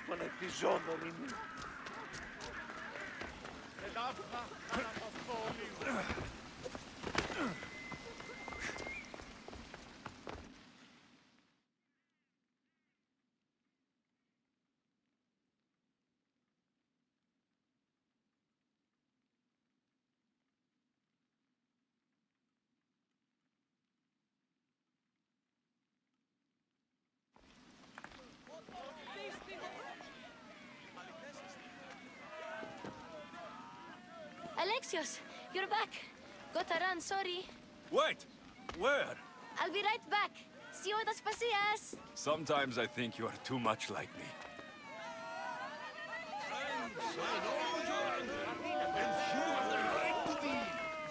Πανεπιζόδωρη. Alexios, you're back. Got to run, sorry. Wait! Where? I'll be right back. See you at the Spasias. Sometimes I think you are too much like me.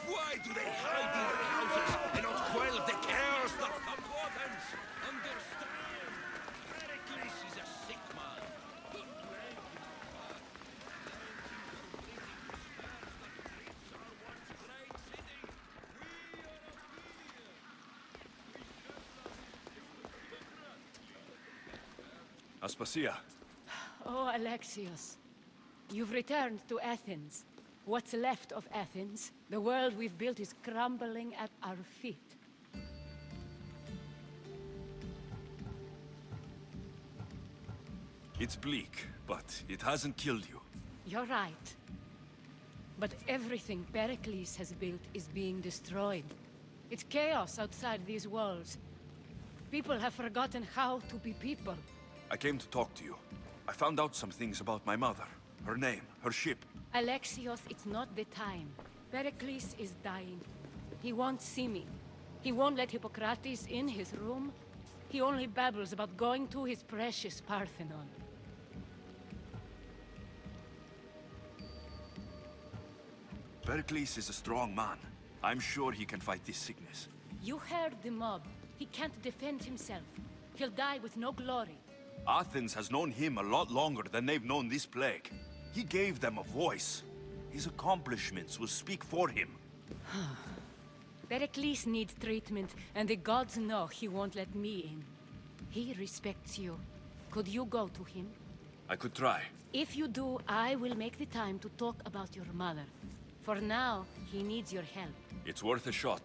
Why do they hide in their houses and not quell the chaos that come to Athens? Understand? Pericles is a sick man. Aspasia, Oh, Alexios. You've returned to Athens. What's left of Athens, the world we've built is crumbling at our feet. it's bleak, but it hasn't killed you. You're right. But everything Pericles has built is being destroyed. It's chaos outside these walls. People have forgotten how to be people. I came to talk to you. I found out some things about my mother. Her name, her ship. Alexios, it's not the time. Pericles is dying. He won't see me. He won't let Hippocrates in his room. He only babbles about going to his precious Parthenon. Pericles is a strong man. I'm sure he can fight this sickness. You heard the mob. He can't defend himself. He'll die with no glory. Athens has known him a lot longer than they've known this plague. He gave them a voice. His accomplishments will speak for him. Pericles needs treatment, and the gods know he won't let me in. He respects you. Could you go to him? I could try. If you do, I will make the time to talk about your mother. For now, he needs your help. It's worth a shot.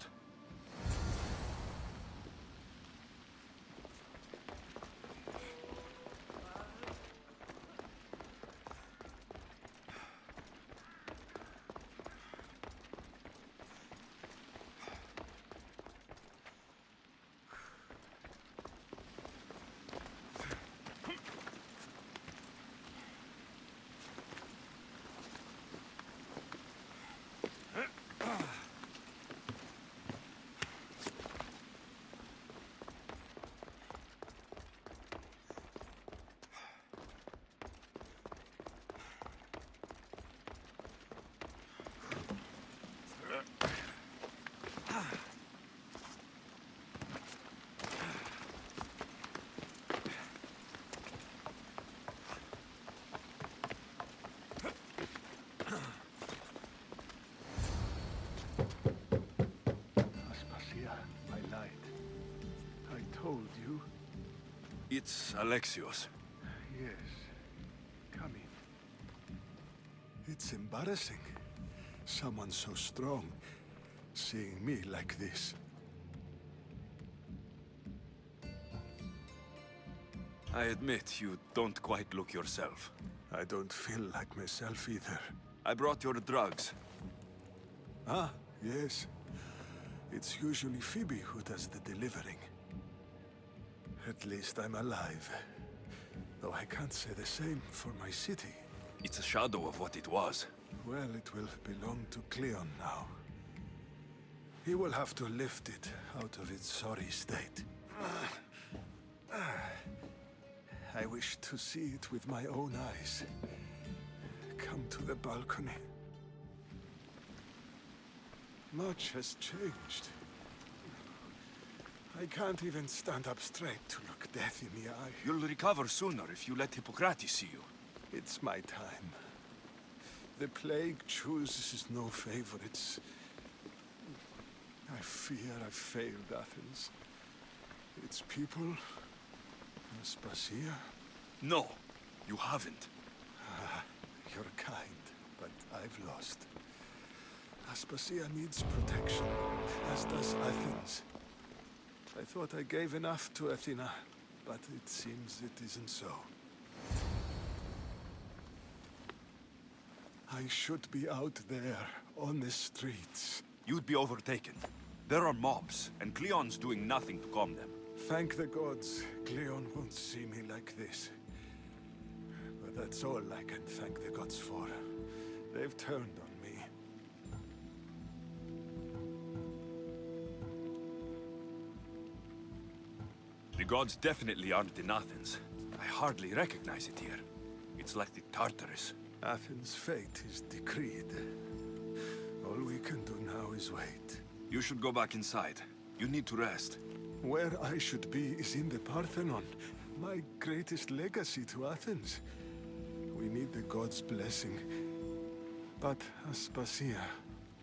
It's Alexios. Yes. Come in. It's embarrassing. Someone so strong, seeing me like this. I admit you don't quite look yourself. I don't feel like myself either. I brought your drugs. Ah, yes. It's usually Phoebe who does the delivering. At least I'm alive. Though I can't say the same for my city. It's a shadow of what it was. Well, it will belong to Cleon now. He will have to lift it out of its sorry state. I wish to see it with my own eyes. Come to the balcony. Much has changed. I can't even stand up straight to look death in the eye. You'll recover sooner if you let Hippocrates see you. It's my time. The plague chooses no favorites. I fear I've failed Athens. Its people, Aspasia. No. You haven't. You're kind, but I've lost. Aspasia needs protection, as does Athens. I thought I gave enough to Athena, but it seems it isn't so. I should be out there, on the streets. You'd be overtaken. There are mobs, and Cleon's doing nothing to calm them. Thank the gods, Cleon won't see me like this. But that's all I can thank the gods for. They've turned on me. The gods definitely aren't in Athens. I hardly recognize it here. It's like the Tartarus. Athens' fate is decreed. All we can do now is wait. You should go back inside. You need to rest. Where I should be is in the Parthenon, my greatest legacy to Athens. We need the gods' blessing. But Aspasia,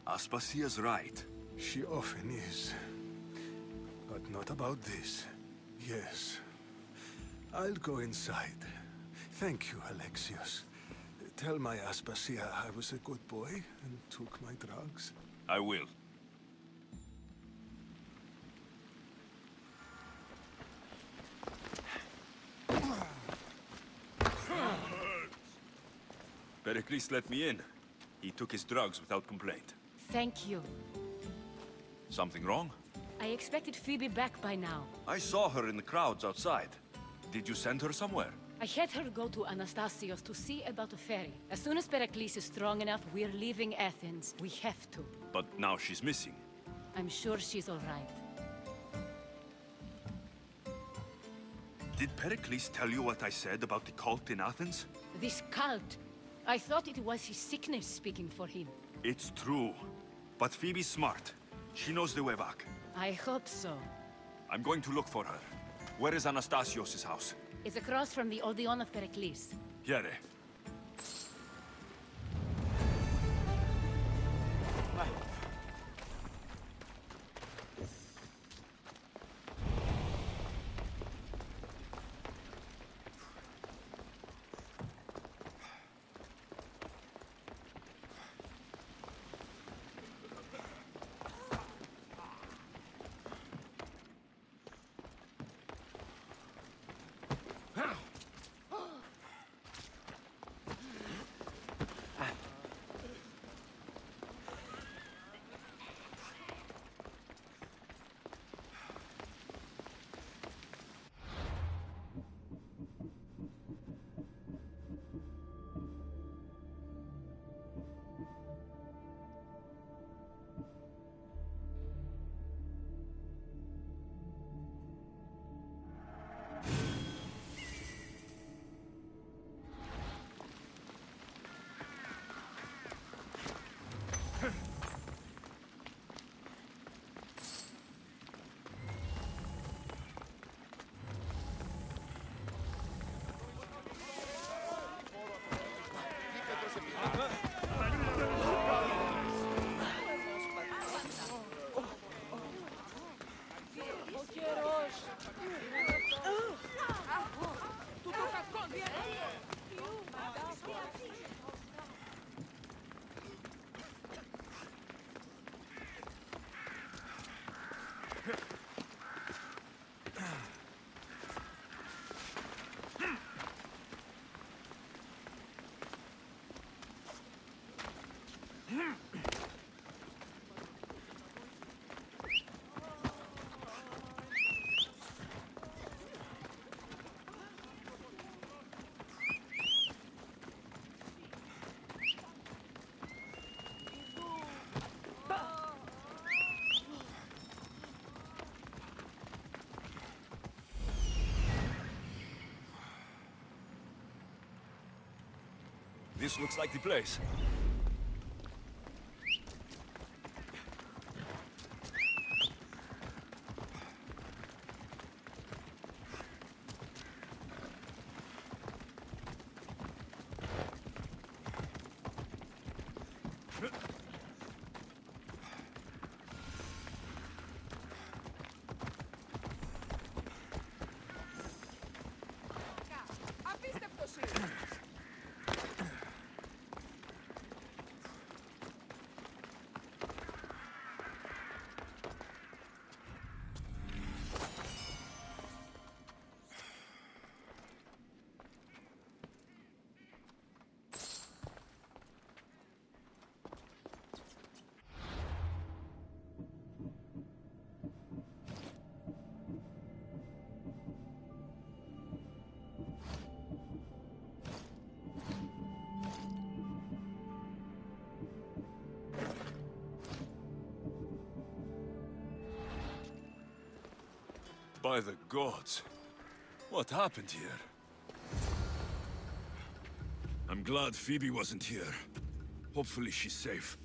Aspasia's right. she often is. But not about this. Yes. I'll go inside. Thank you, Alexios. Tell my Aspasia I was a good boy and took my drugs. I will. Pericles let me in. He took his drugs without complaint. Thank you. Something wrong? I expected Phoebe back by now. I saw her in the crowds outside. Did you send her somewhere? I had her go to Anastasios to see about a ferry. As soon as Pericles is strong enough, we're leaving Athens. We have to. But now she's missing. I'm sure she's all right. Did Pericles tell you what I said about the cult in Athens? This cult. I thought it was his sickness speaking for him. It's true. But Phoebe's smart. She knows the way back. I hope so. I'm going to look for her. Where is Anastasios' house? It's across from the Odeon of Pericles. Here. This looks like the place. Απίστευτος είναι. By the gods. What happened here? I'm glad Phoebe wasn't here. Hopefully she's safe.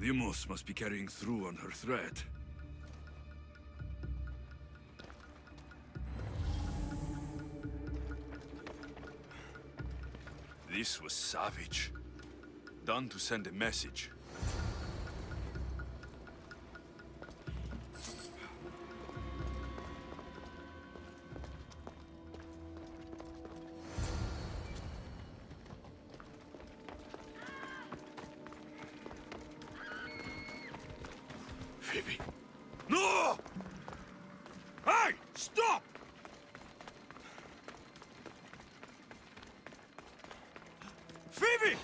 Limos must be carrying through on her threat. This was savage. Done to send a message. Phoebe. No! Hey! Stop! Phoebe!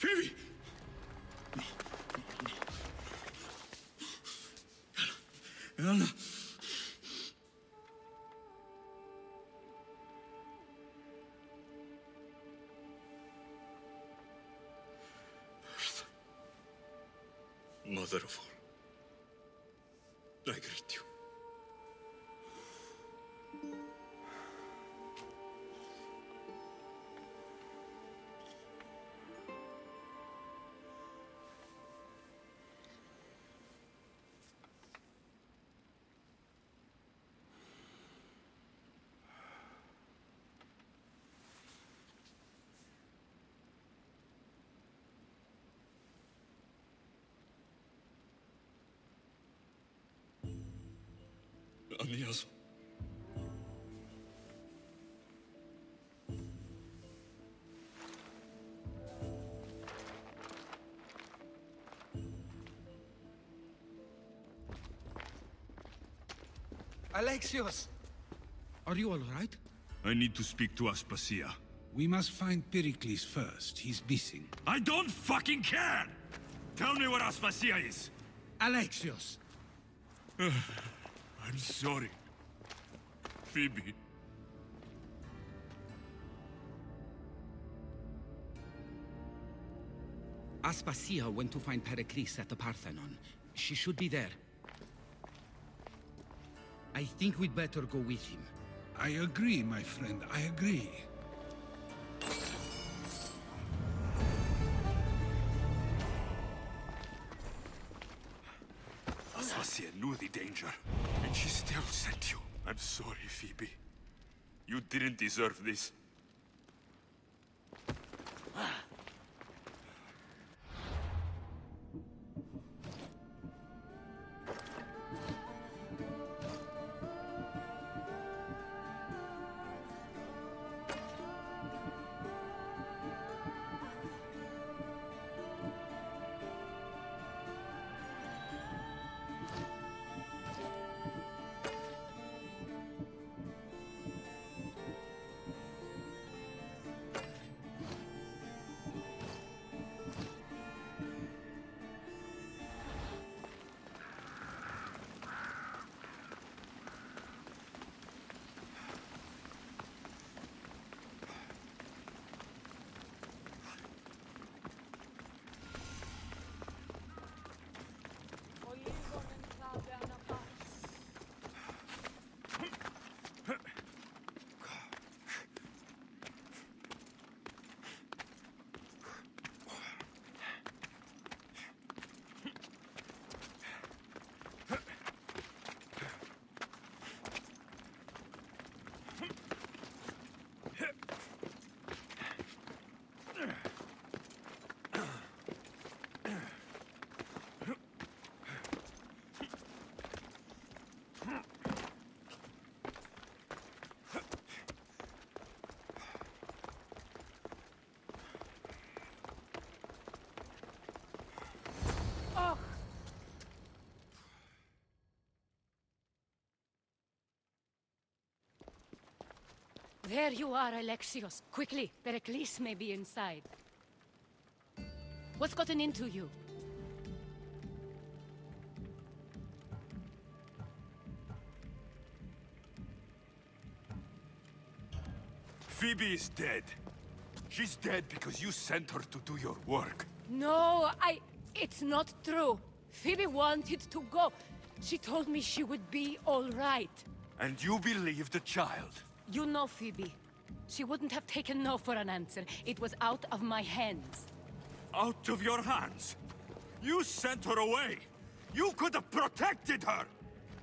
Phoebe! Anna! Mother of all, I greet you. Anias. Alexios! Are you all right? I need to speak to Aspasia. We must find Pericles first. He's missing. I don't fucking care! Tell me where Aspasia is! Alexios! I'm sorry. Phoebe. Aspasia went to find Pericles at the Parthenon. She should be there. I think we'd better go with him. I agree, my friend. I agree. Aspasia knew the danger, and she still sent you. I'm sorry, Phoebe. You didn't deserve this. There you are, Alexios. Quickly, Pericles may be inside. What's gotten into you? Phoebe is dead. She's dead because you sent her to do your work. No, it's not true. Phoebe wanted to go. She told me she would be all right. And you believed the child. You know Phoebe. She wouldn't have taken no for an answer. It was out of my hands. Out of your hands? You sent her away! You could have protected her!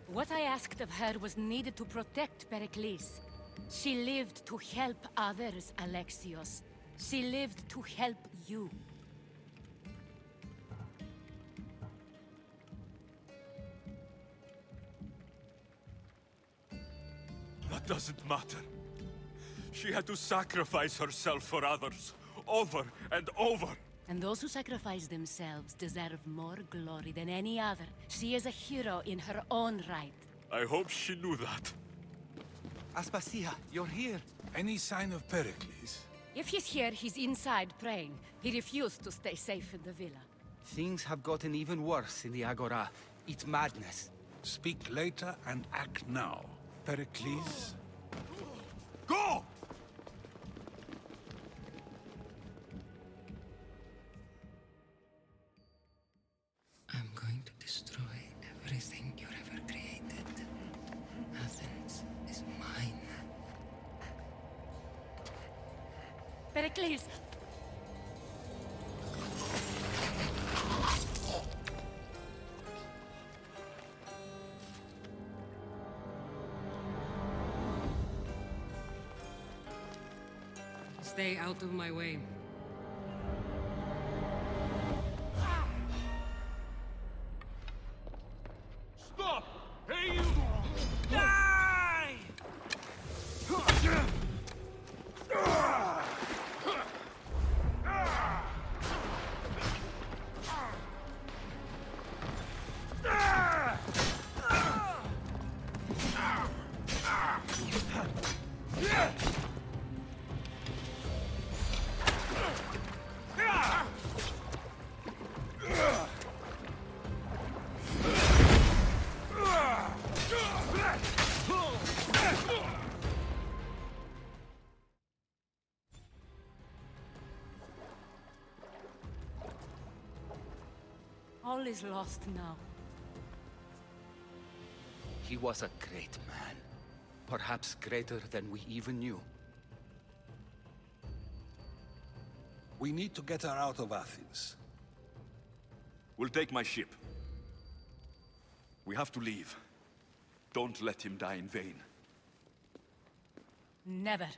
What I asked of her was needed to protect Pericles. She lived to help others, Alexios. She lived to help you. That doesn't matter. She had to sacrifice herself for others, over and over. And those who sacrifice themselves deserve more glory than any other. She is a hero in her own right. I hope she knew that. Aspasia, you're here. Any sign of Pericles? If he's here, he's inside praying. He refused to stay safe in the villa. Things have gotten even worse in the Agora. It's madness. Speak later and act now. Pericles? Go! I'm going to destroy everything you ever created. Athens is mine. Pericles! Stay out of my way. Stop! Hey, you! All is lost now. He was a great man. Perhaps greater than we even knew. We need to get her out of Athens. We'll take my ship. We have to leave. Don't let him die in vain. Never.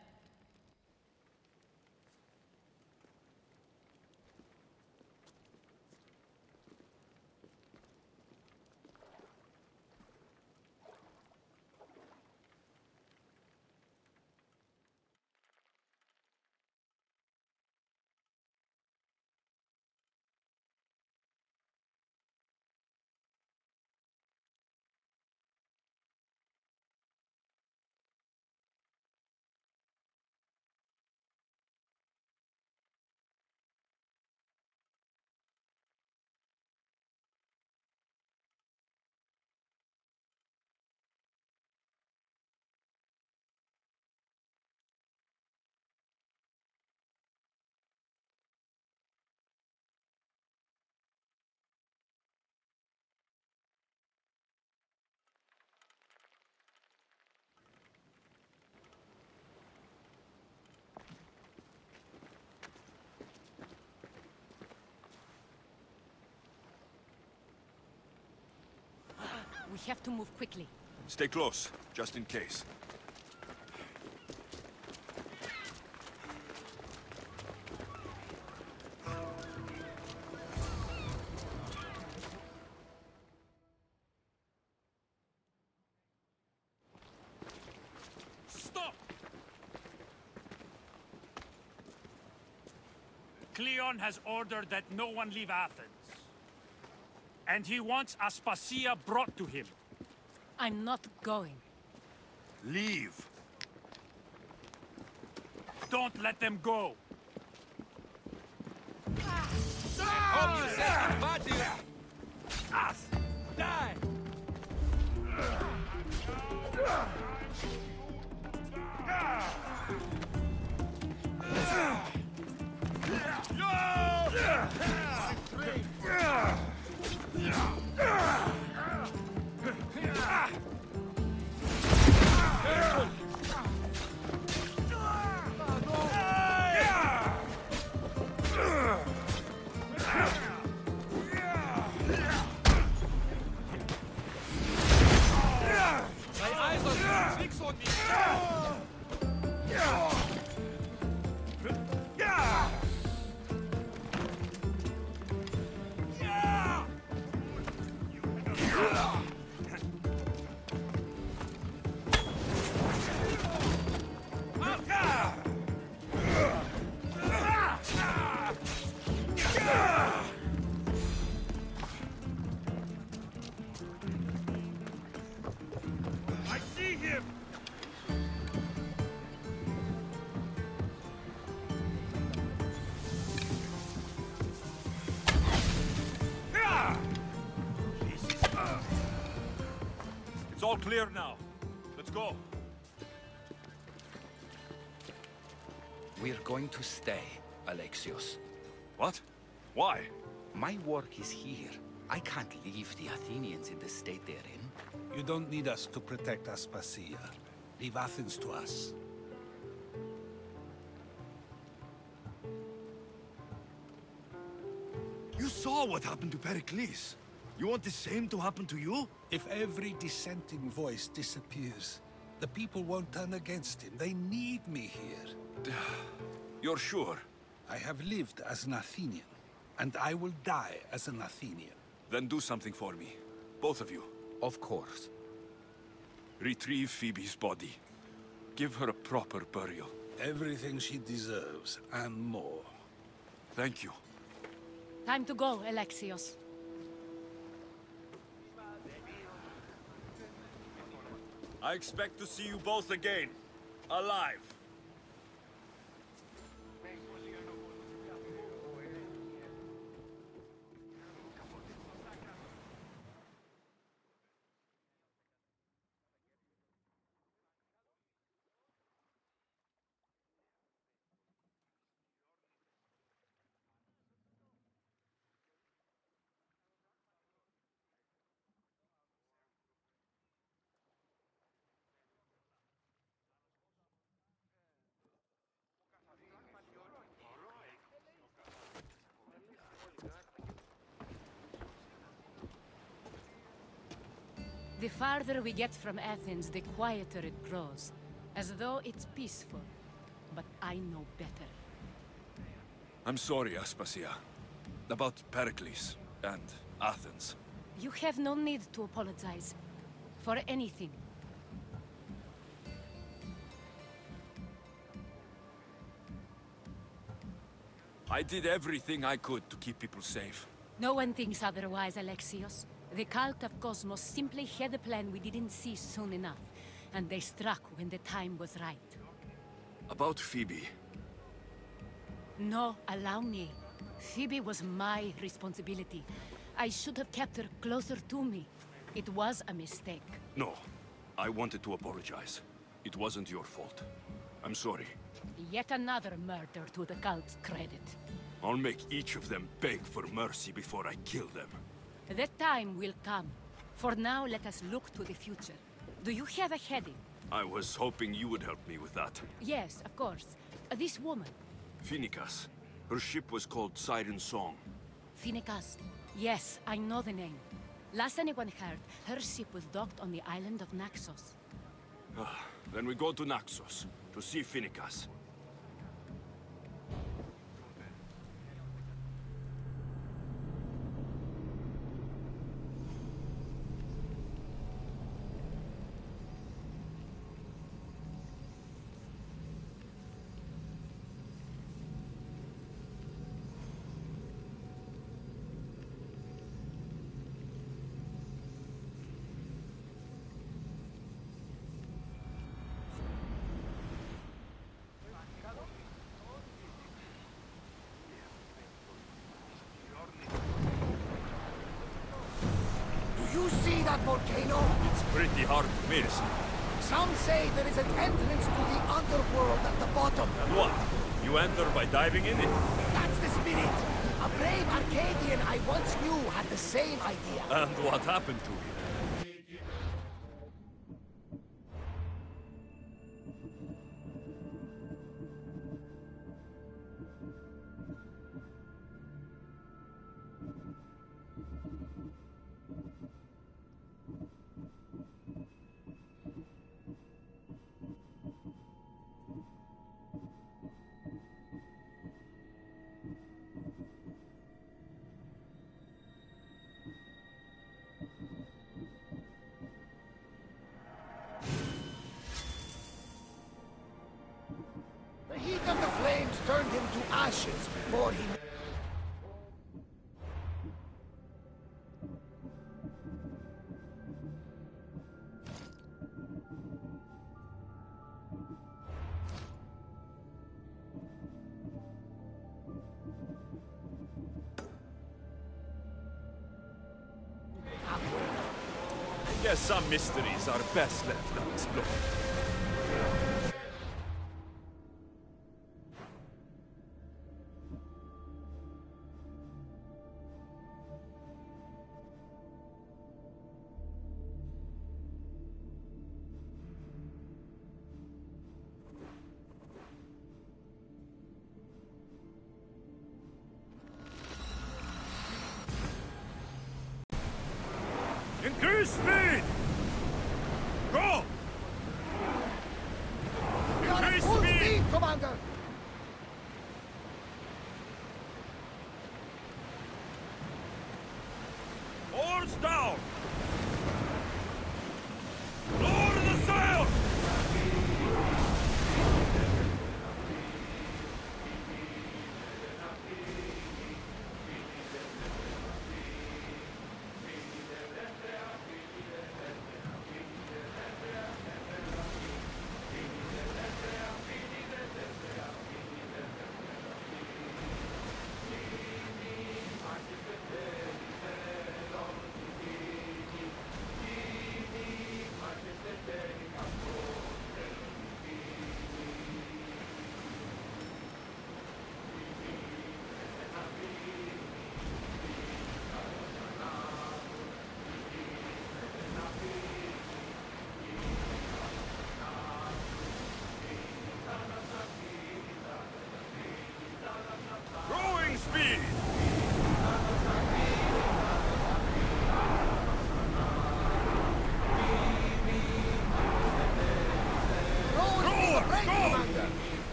We have to move quickly. Stay close, just in case. Stop! Cleon has ordered that no one leave Athens. And he wants Aspasia brought to him. I'm not going. Leave! Don't let them go! Home, you said, body! Us! Die! My eyes on you! Fix on me! I see him! It's all clear now. Let's go. We're going to stay, Alexios. What? Why? My work is here. I can't leave the Athenians in the state they're in. You don't need us to protect Aspasia. Leave Athens to us. You saw what happened to Pericles. You want the same to happen to you? If every dissenting voice disappears, the people won't turn against him. They need me here. You're sure? I have lived as an Athenian, and I will die as an Athenian. Then do something for me. Both of you. Of course. Retrieve Phoebe's body. Give her a proper burial. Everything she deserves, and more. Thank you. Time to go, Alexios. I expect to see you both again. Alive. The farther we get from Athens, the quieter it grows. As though it's peaceful. But I know better. I'm sorry, Aspasia. About Pericles and Athens. You have no need to apologize. For anything. I did everything I could to keep people safe. No one thinks otherwise, Alexios. The cult of Cosmos simply had a plan we didn't see soon enough. And they struck when the time was right. About Phoebe. No, allow me. Phoebe was my responsibility. I should have kept her closer to me. It was a mistake. No. I wanted to apologize. It wasn't your fault. I'm sorry. Yet another murder to the cult's credit. I'll make each of them beg for mercy before I kill them. That time will come. For now, let us look to the future. Do you have a heading? I was hoping you would help me with that. Yes, of course. This woman. Phoenicas. Her ship was called Siren Song. Phoenicas. Yes, I know the name. Last anyone heard, her ship was docked on the island of Naxos. Then we go to Naxos, to see Phoenicas. You see that volcano? It's pretty hard to miss. Some say there is an entrance to the underworld at the bottom. And what? You enter by diving in it? That's the spirit. A brave Arcadian I once knew had the same idea. And what happened to him? The heat of the flames turned him to ashes before he... I guess some mysteries are best left unexplored. Increase speed! Go! We are at Increase full speed! speed, Commander! Oars down! Lower the sail!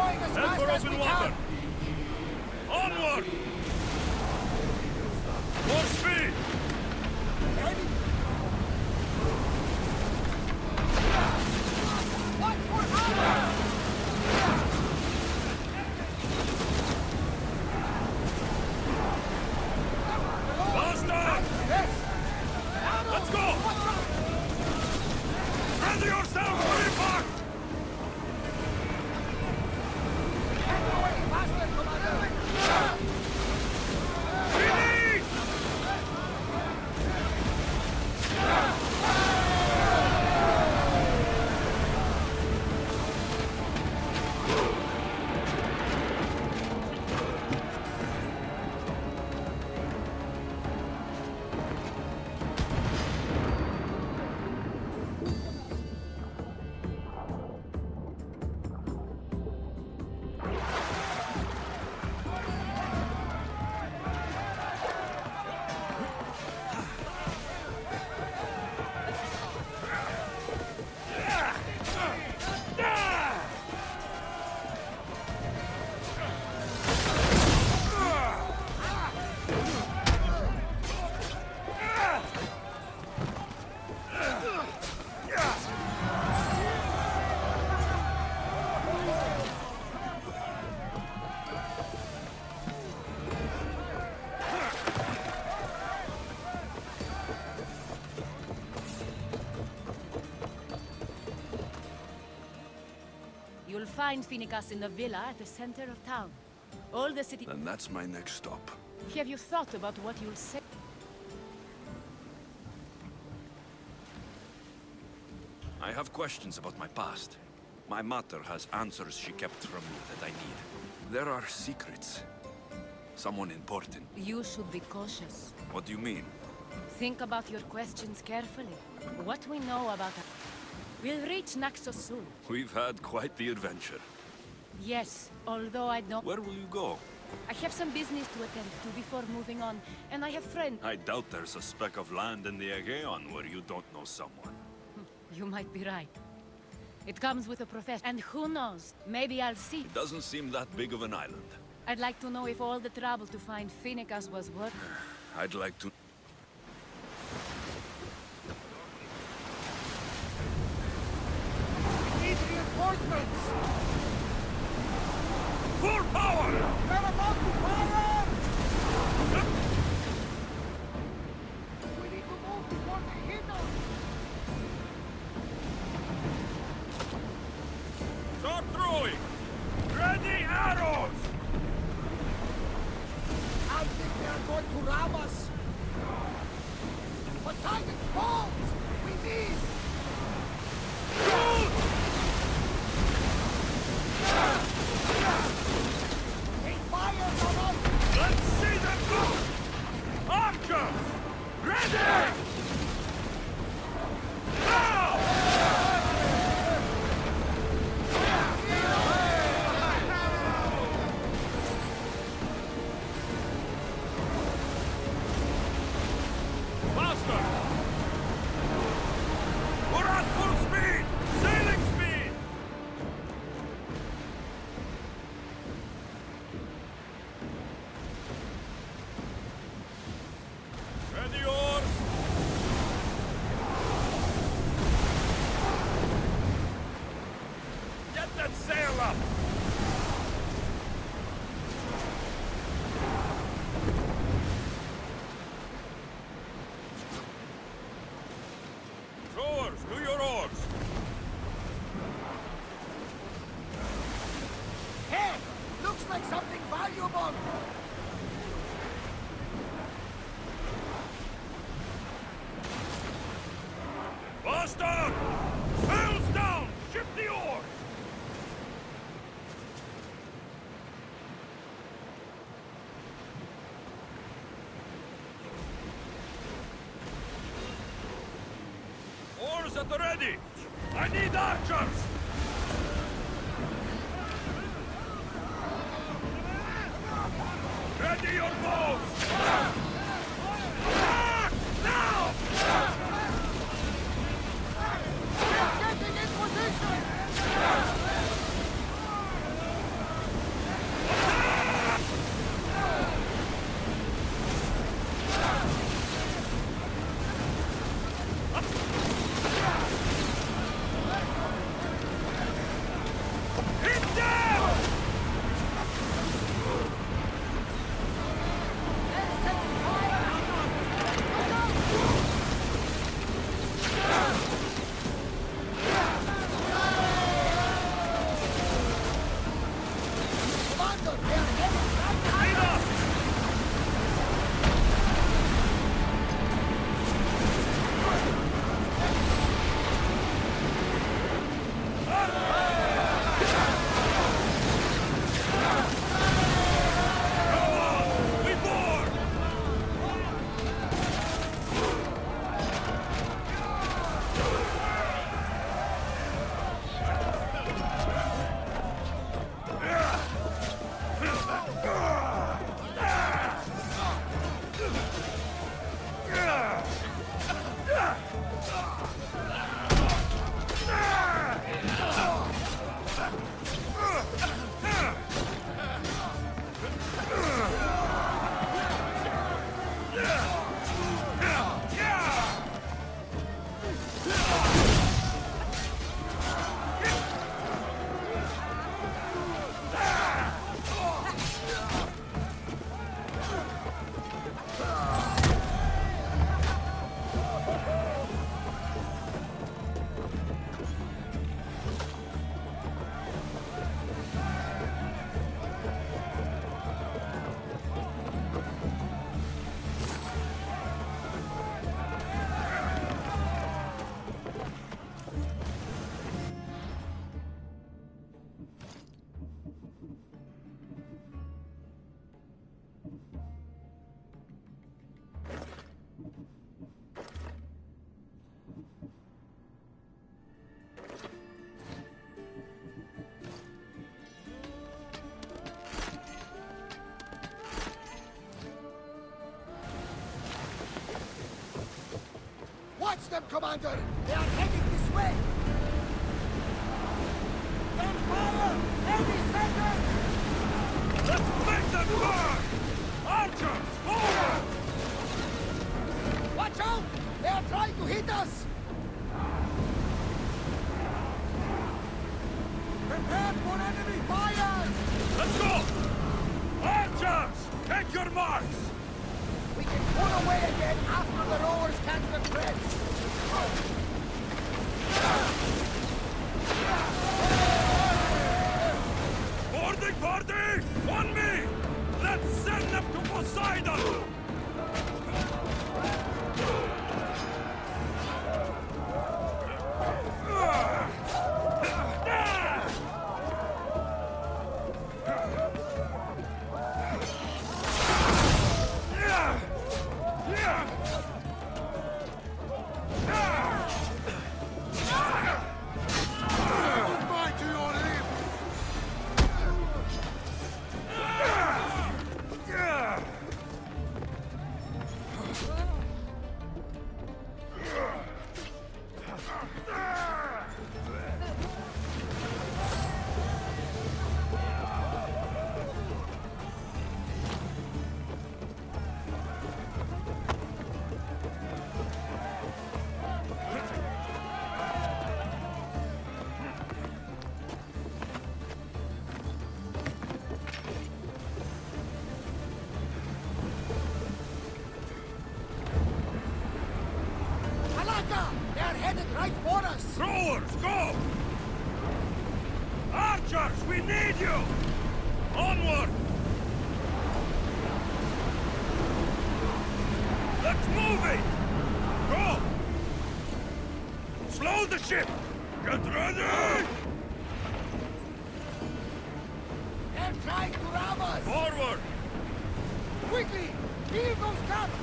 going as Head fast for as open we water! can! Onward! More speed! Ready? Watch for armor! Faster! Yes! Let's go! Ready yourself for impact! Get away! Faster, Commander! Release! You'll find Finicus in the villa at the center of town. All the city... Then that's my next stop. Have you thought about what you'll say? I have questions about my past. My mother has answers she kept from me that I need. There are secrets. Someone important. You should be cautious. What do you mean? Think about your questions carefully. What we know about... We'll reach Naxos soon. We've had quite the adventure. Yes, although I don't... Where will you go? I have some business to attend to before moving on, and I have friends... I doubt there's a speck of land in the Aegean where you don't know someone. You might be right. It comes with a profession, and who knows? Maybe I'll see. It doesn't seem that big of an island. I'd like to know if all the trouble to find Finicus was worth... I'd like to... Need reinforcements! Full power! We're about to fire! We need to move before they hit us! Start throwing! Ready arrows! I think they are going to rob us! Poseidon's balls! We miss! Shoot! They fired on us! Let's see them go! Archers! Ready! Now! Faster! We're at full speed! Sailing speed! Ready oars! Get that sail up! Rowers, do your oars! Hey! Looks like something valuable! Faster! Sails down! Ship the oars! Oars at the ready! I need archers! Ready your bows! Attack! Now! Getting in position! them, Commander! They are heading this way! Then fire! Any second! Let's make them burn! Archers, forward! Watch out! They are trying to hit us! Prepare for enemy fire! Let's go! Archers, take your marks! We can pull away again after the rowers catch the threads! Boarding party! On me! Let's send them to Poseidon! They are headed right for us! Rowers, go! Archers, we need you! Onward! Let's move it! Go! Slow the ship! Get ready! They're trying to ram us! Forward! Quickly! Kill those guns!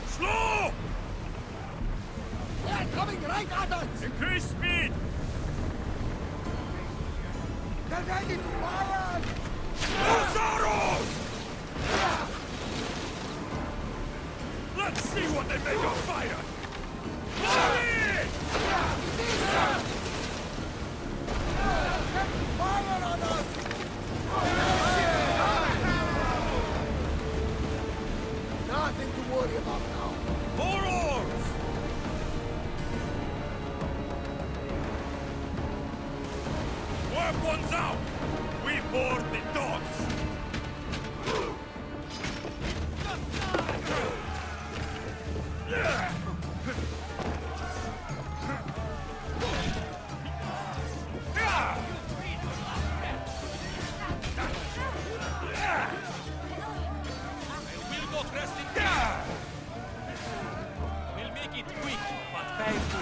Slow! They are coming right at us! Increase speed! They're ready to fire! Use arrows! Let's see what they make of fire! Fire! Fire on us! Nothing to worry about now. More oars! Weapons out! We board the dogs! We'll go cresting. We'll make it quick, but painful.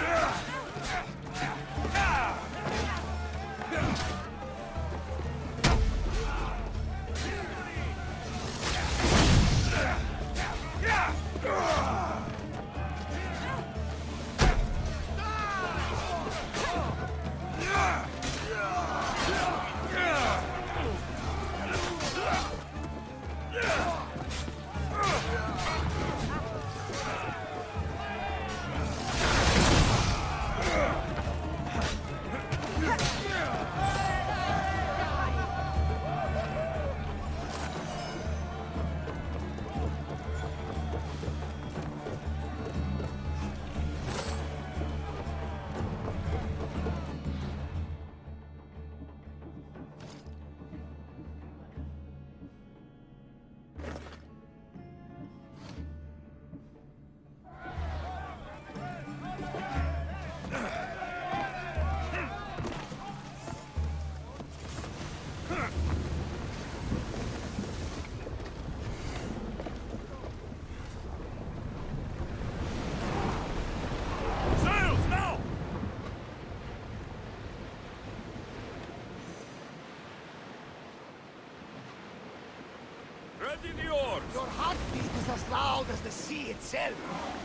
Ready the oars! Your heartbeat is as loud as the sea itself.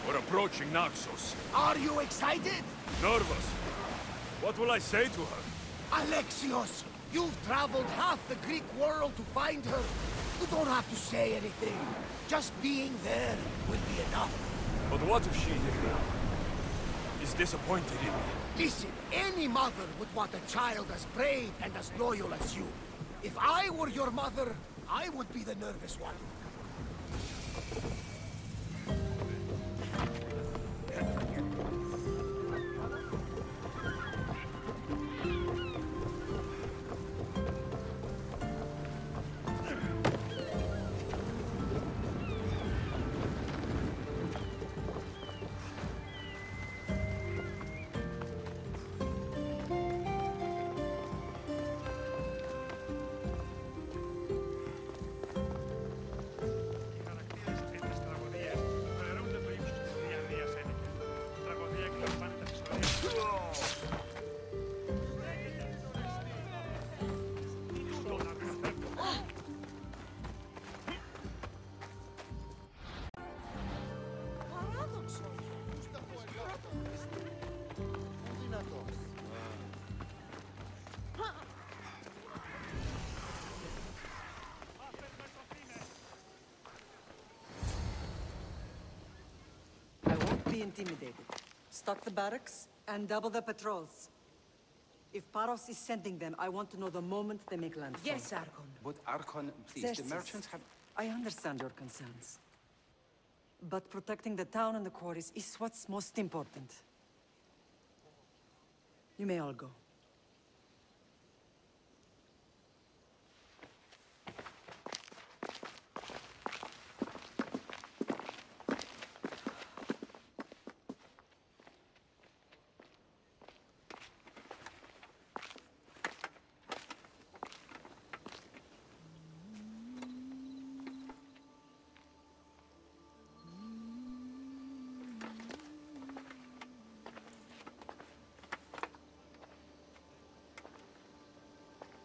We're approaching Naxos. Are you excited? Nervous. What will I say to her? Alexios, you've traveled half the Greek world to find her. You don't have to say anything. Just being there will be enough. But what if she... disappointed in me. Listen, any mother would want a child as brave and as loyal as you. If I were your mother, I would be the nervous one. I won't be intimidated. Stock the barracks and double the patrols. If Paros is sending them, I want to know the moment they make landfall. Yes, Archon. But Archon, please, Xerxes, the merchants have... I understand your concerns. But protecting the town and the quarries is what's most important. You may all go.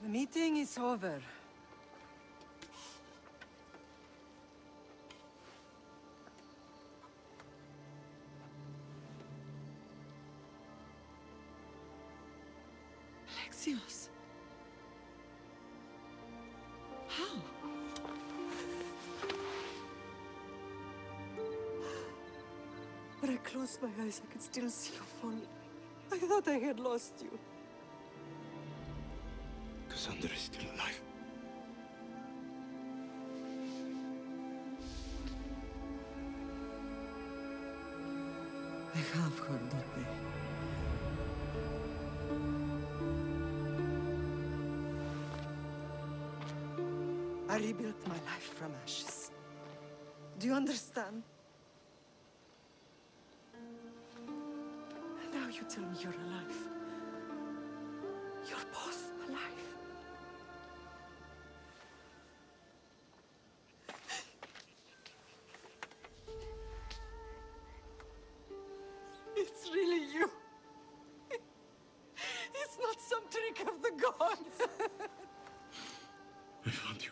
The meeting is over. Alexios. How? When I closed my eyes, I could still see you falling. I thought I had lost you. Cassandra is still alive. They have her, don't they? I rebuilt my life from ashes. Do you understand? Now you tell me you're alive. You're both alive. It's really you. It's not some trick of the gods. I found you.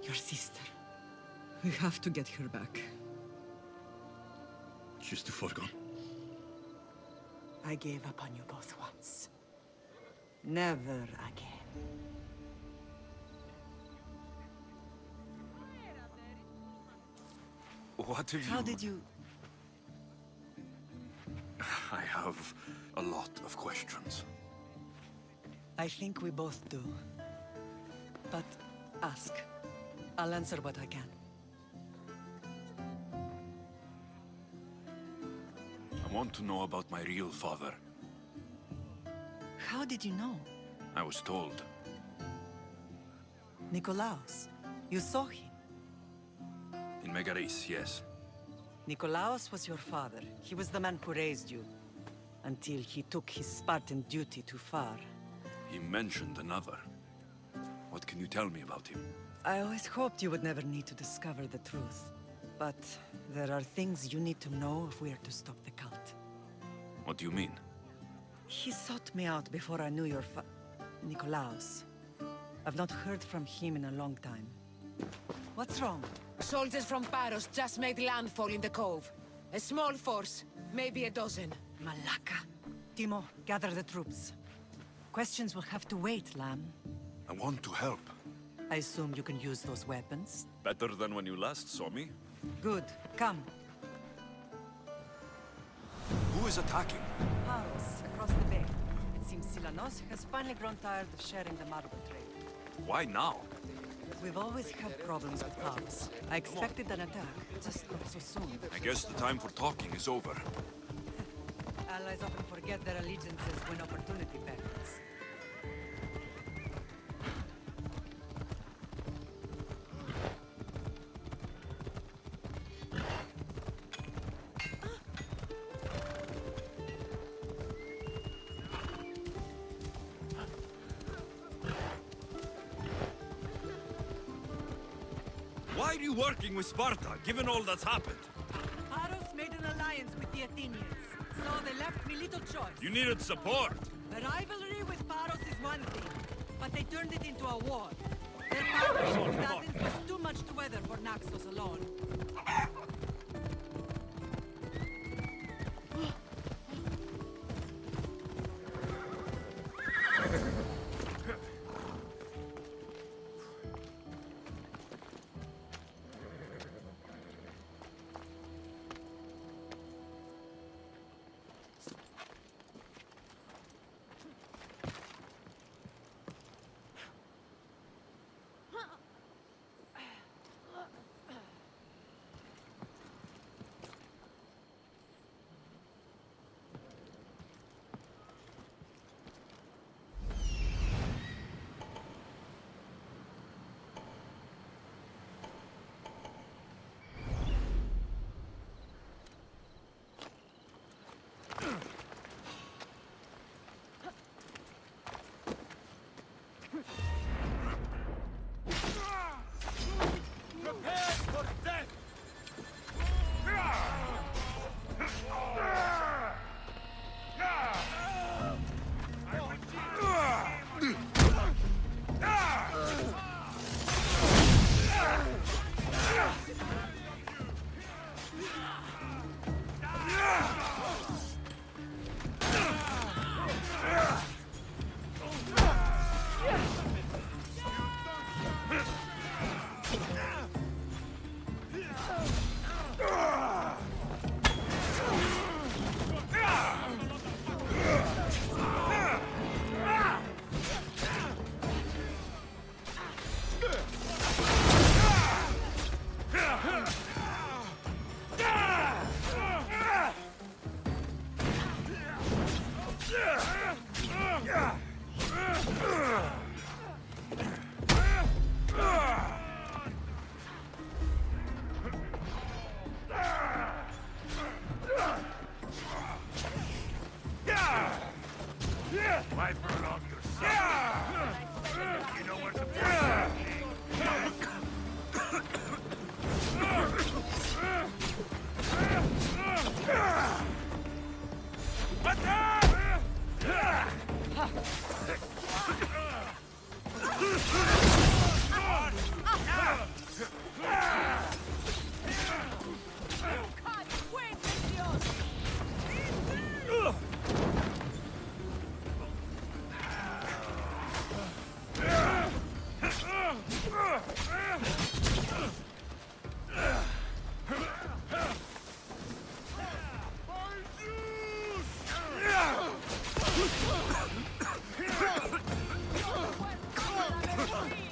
Your sister. We have to get her back. She's too far gone. I gave up on you both once. Never again. What have you... How did you... I have a lot of questions. I think we both do. But ask. I'll answer what I can. I want to know about my real father. How did you know? I was told. Nikolaos. You saw him. In Megaris, yes. Nikolaos was your father. He was the man who raised you. Until he took his Spartan duty too far. He mentioned another. What can you tell me about him? I always hoped you would never need to discover the truth. But there are things you need to know if we are to stop the cult. What do you mean? He sought me out before I knew your Nikolaos. I've not heard from him in a long time. What's wrong? Soldiers from Paros just made landfall in the cove. A small force, maybe a dozen. Malaka. Timo, gather the troops. Questions will have to wait, Lamb. I want to help. I assume you can use those weapons? Better than when you last saw me? Good. Come. Who is attacking? Paros, across the bay. It seems Silanos has finally grown tired of sharing the marble trade. Why now? We've always had problems with Paros. I expected an attack, just not so soon. I guess the time for talking is over. Allies often forget their allegiances when opportunity beckons. Why are you working with Sparta, given all that's happened? Paros made an alliance with the Athenians, so they left me little choice. You needed support. A rivalry with Paros is one thing, but they turned it into a war. Their partnership with Athens was too much to weather for Naxos alone. Why prolong yourself? You know what to Come on!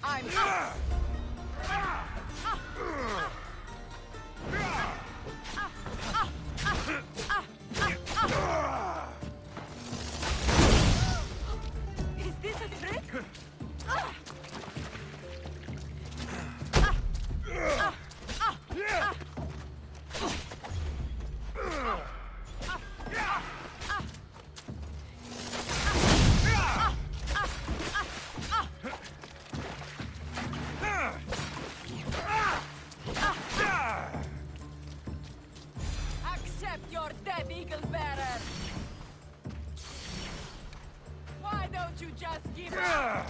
I'm... Is this a trick? Accept your death, Eagle Bearer! Why don't you just give up?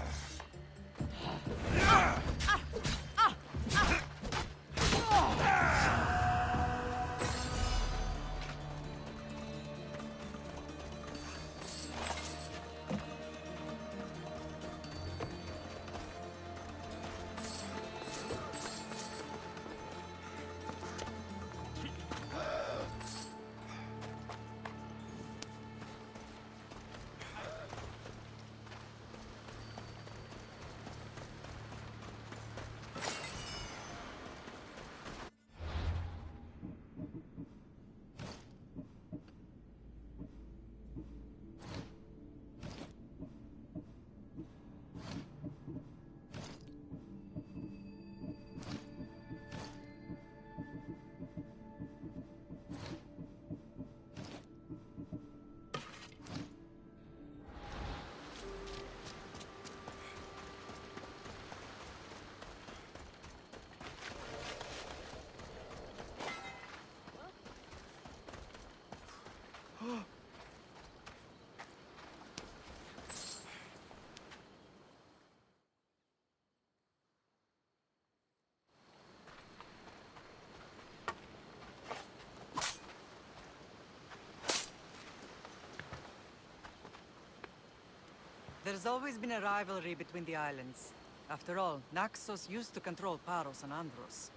There's always been a rivalry between the islands. After all, Naxos used to control Paros and Andros.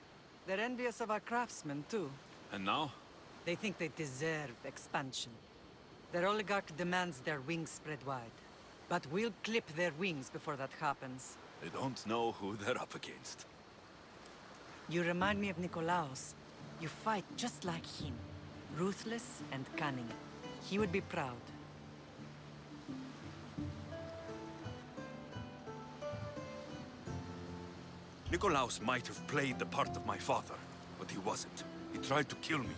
They're envious of our craftsmen, too. And now? They think they deserve expansion. Their oligarch demands their wings spread wide. But we'll clip their wings before that happens. They don't know who they're up against. You remind me of Nikolaos. You fight just like him. Ruthless and cunning. He would be proud. Nikolaos might have played the part of my father, but he wasn't. He tried to kill me.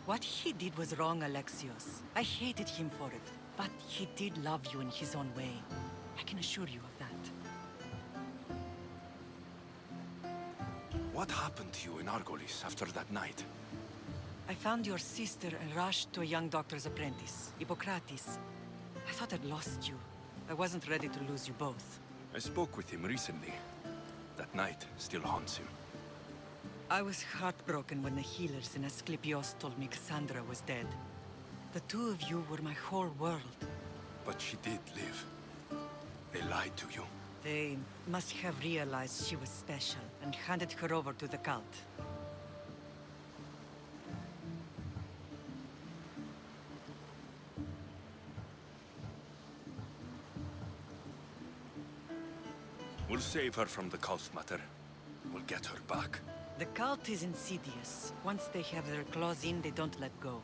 What he did was wrong, Alexios. I hated him for it. But he did love you in his own way. I can assure you of that. What happened to you in Argolis after that night? I found your sister and rushed to a young doctor's apprentice, Hippocrates. I thought I'd lost you. I wasn't ready to lose you both. I spoke with him recently. That night still haunts him. I was heartbroken when the healers in Asclepios told me Cassandra was dead. The two of you were my whole world. But she did live. They lied to you. They must have realized she was special and handed her over to the cult. We'll save her from the cult matter. We'll get her back. The cult is insidious. Once they have their claws in, they don't let go.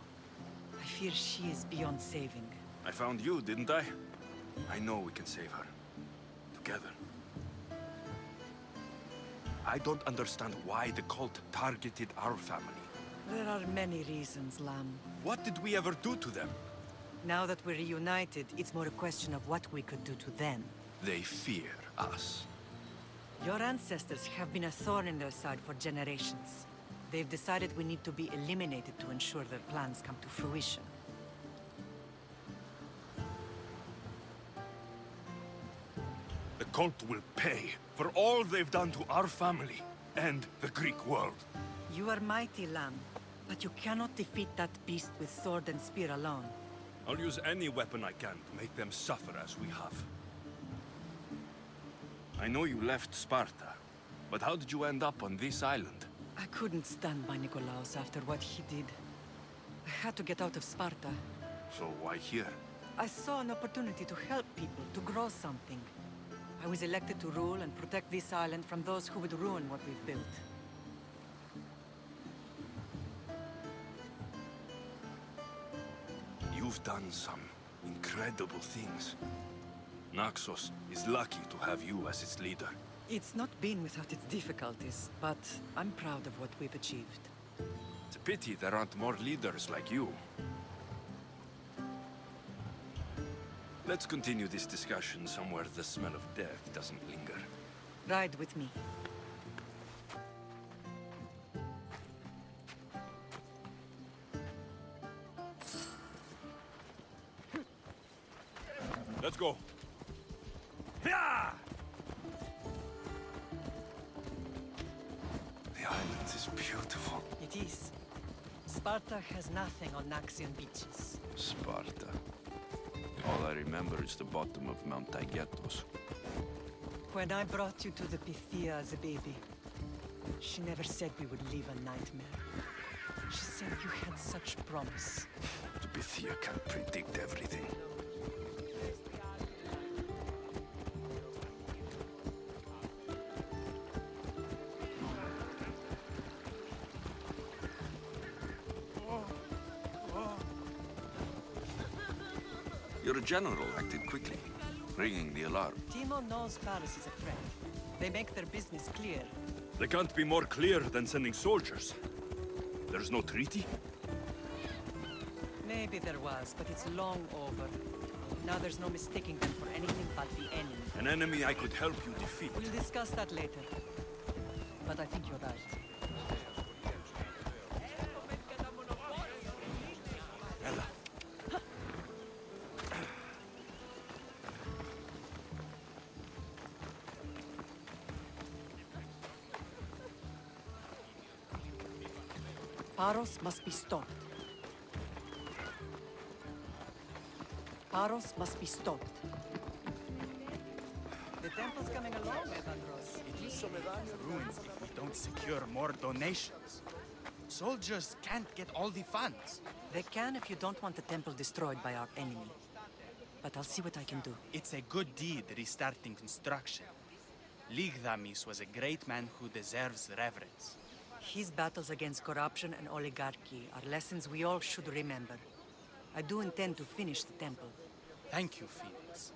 I fear she is beyond saving. I found you, didn't I? I know we can save her. Together. I don't understand why the cult targeted our family. There are many reasons, Lam. What did we ever do to them? Now that we're reunited, it's more a question of what we could do to them. They fear us. Your ancestors have been a thorn in their side for generations. They've decided we need to be eliminated to ensure their plans come to fruition. The cult will pay for all they've done to our family and the Greek world. You are mighty, Lam, but you cannot defeat that beast with sword and spear alone. I'll use any weapon I can to make them suffer as we have. I know you left Sparta, but how did you end up on this island? I couldn't stand by Nikolaos after what he did. I had to get out of Sparta. So why here? I saw an opportunity to help people, to grow something. I was elected to rule and protect this island from those who would ruin what we've built. You've done some incredible things. Naxos is lucky to have you as its leader. It's not been without its difficulties, but I'm proud of what we've achieved. It's a pity there aren't more leaders like you. Let's continue this discussion somewhere the smell of death doesn't linger. Ride with me. Let's go. Yeah! The island is beautiful. It is. Sparta has nothing on Naxian beaches. Sparta. All I remember is the bottom of Mount Taygetos. When I brought you to the Pythia as a baby, she never said we would live a nightmare. She said you had such promise. The Pythia can't predict everything. Your general acted quickly, ringing the alarm. Timo knows Paris is a threat. They make their business clear. They can't be more clear than sending soldiers. There's no treaty? Maybe there was, but it's long over. Now there's no mistaking them for anything but the enemy. An enemy I could help you defeat. We'll discuss that later. But I think you're right. Ella. Paros must be stopped. Paros must be stopped. The temple's coming along, Evandros. It is ruins if we don't secure more donations. Soldiers can't get all the funds. They can if you don't want the temple destroyed by our enemy. But I'll see what I can do. It's a good deed restarting construction. Ligdamis was a great man who deserves reverence. His battles against corruption and oligarchy are lessons we all should remember. I do intend to finish the temple. Thank you, Phoenix.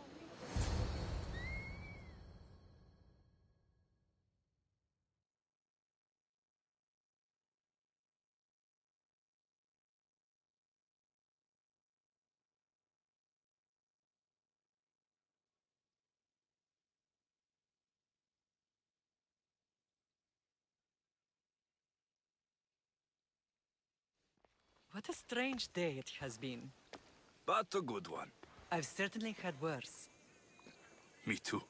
What a strange day it has been. But a good one. I've certainly had worse. Me too.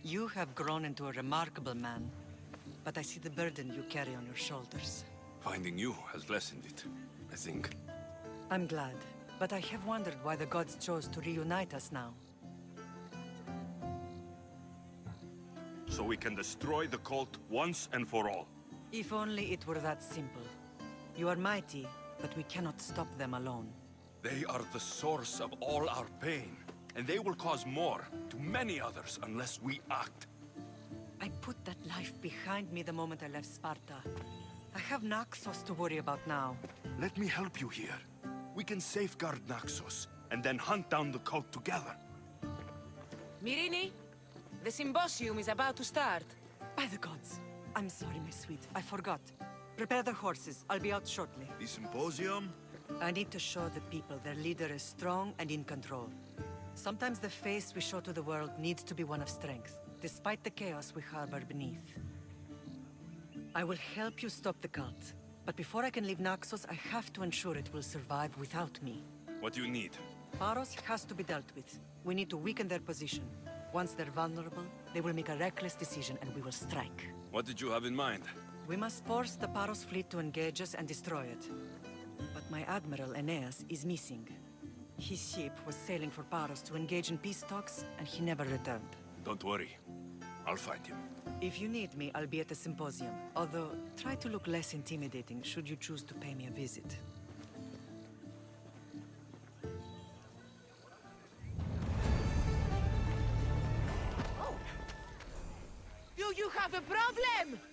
You have grown into a remarkable man, but I see the burden you carry on your shoulders. Finding you has lessened it, I think. I'm glad, but I have wondered why the gods chose to reunite us now. So we can destroy the cult once and for all. If only it were that simple. You are mighty, but we cannot stop them alone. They are the source of all our pain, and they will cause more to many others unless we act. I put that life behind me the moment I left Sparta. I have Naxos to worry about now. Let me help you here. We can safeguard Naxos, and then hunt down the cult together. Myrrine, the symposium is about to start. By the gods. I'm sorry, my sweet. I forgot. Prepare the horses. I'll be out shortly. The symposium? I need to show the people their leader is strong and in control. Sometimes the face we show to the world needs to be one of strength, despite the chaos we harbor beneath. I will help you stop the cult, but before I can leave Naxos, I have to ensure it will survive without me. What do you need? Paros has to be dealt with. We need to weaken their position. Once they're vulnerable, they will make a reckless decision and we will strike. What did you have in mind? We must force the Paros fleet to engage us and destroy it. But my admiral, Aeneas, is missing. His ship was sailing for Paros to engage in peace talks, and he never returned. Don't worry. I'll find him. If you need me, I'll be at the symposium. Although, try to look less intimidating should you choose to pay me a visit. have a problem!